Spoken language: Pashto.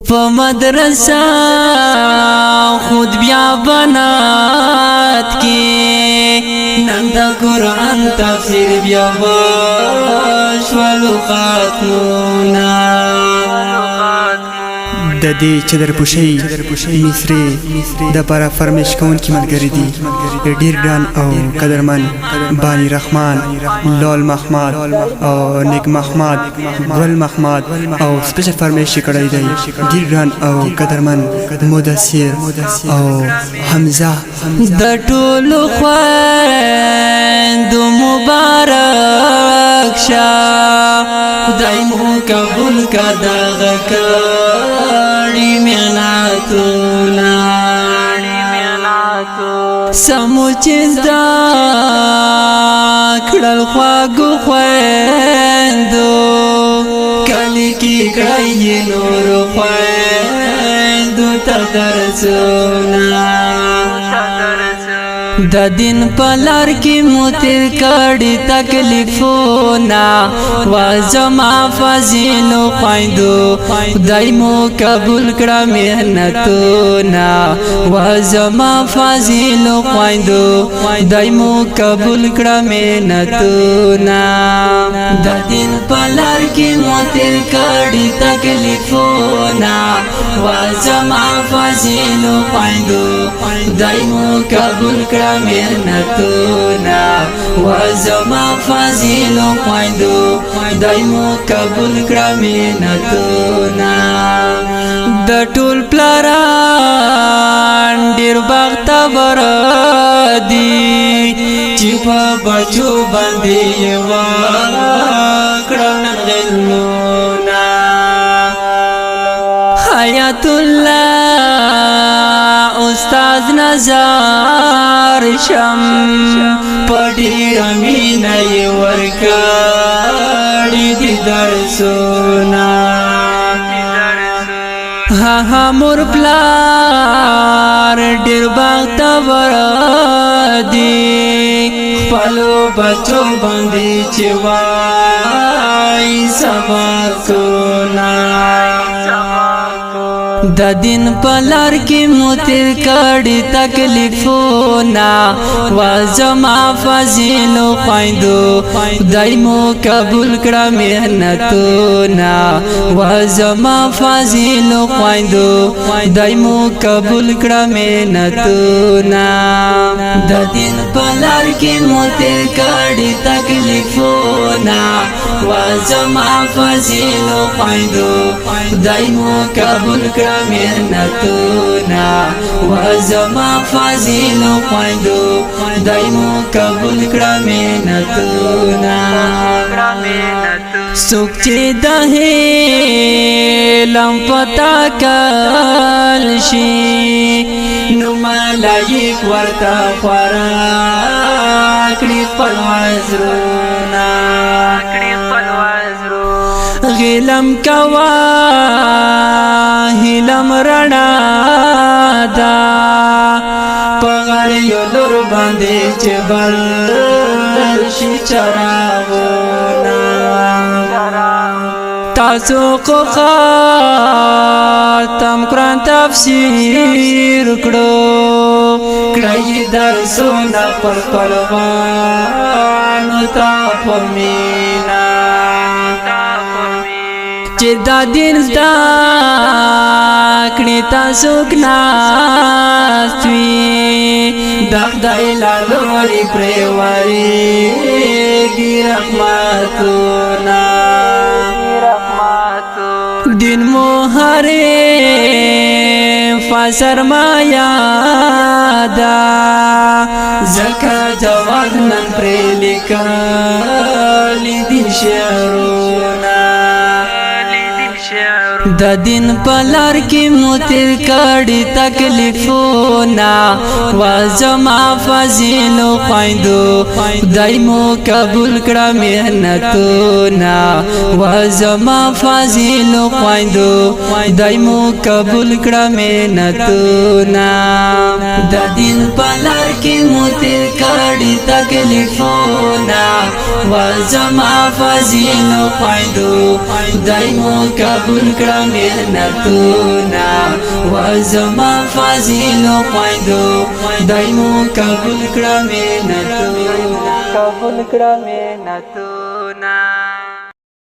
په مدرسه خود بیا بنات کې نن د قرآن تفسیر بیا شولو خاتمونا د دې چې در پوشي مصری د پاره فرمایش کون کی ملګری دي ډیر ګران او قدرمن بانی رحمان لال محمد او نیک محمد ګل محمد او سپیشل فرمایش کړی دی ډیر ګران او قدرمن مدثر او حمزه د ټولو خوند مبارک شه خدای مو قبول کا دغه کړي میناتونه سموچ زدا کړل خواږو خویندو کلی کی کړی نور خویندو ته درسونه د دین پلار کی موتر کړي تکلیفونه وازما فضیلو خویندو خدای مو قبول کړه مهنتونه وازما فضیلو خویندو خدای مو قبول کړه مهنتونه د دین پلار کی موتر کړي تکلیفونه وازما فضیلو خویندو خدای مو قبول کړه مهنتونه وزما فضیلو خویندو خدای مو قبول کړه مهنتونه د ټول پلاران ډیر بختور دي چې په بچو باندې وکړه علمونه حیات الله استاد نظر شم پډی امینه ورکړی دي درسونه ها مور پلار ډیر بختور دي خپلو بچو باندې چې وای سبقونه د دین پلار کی موتر کړي تکلیفونه وازما فضیلو خویندو خدای مو قبول کړه مهنتونه وازما فضیلو خویندو خدای مو قبول کړه مهنتونه د دین پلار کی موتر کړي تکلیفونه وازما فضیلو خویندو خدای مو قبول کړه مهنتونه وزما فضیلو خویندو خدای مو قبول کړه مهنتونه څوک چې د هیلم پتا کل شي نو ملایک ورته خورا کړي خپل وزرونه غلم کوا هلم رڼا دا پغړ یو لور باندې چې بل شي چراغونه تاسو کو ختم قرآن تفسیر کړو کړی درسونه پر خپلوانو تا په مینا چې دا دین زده کړي تاسو کناستوي د خدای لارې پرېوارېږي رحمتونه دین مو هرې فسرمایا دا ځکه جواب نن پرې لیکلي دي شعرونه د دین پلار کی موتر کړي تکلیفونه وازما فضیلو خویندو خدای مو قبول کړه مهنتونه وازما فضیلو خویندو خدای مو قبول کړه مهنتونه د دین پلار کی موتر کړي تکلیفونه وازما فضیلو خویندو خدای مو قبول کړه محنتونه وزما فضیل خویندو خدای مو قبول کړه محنتونه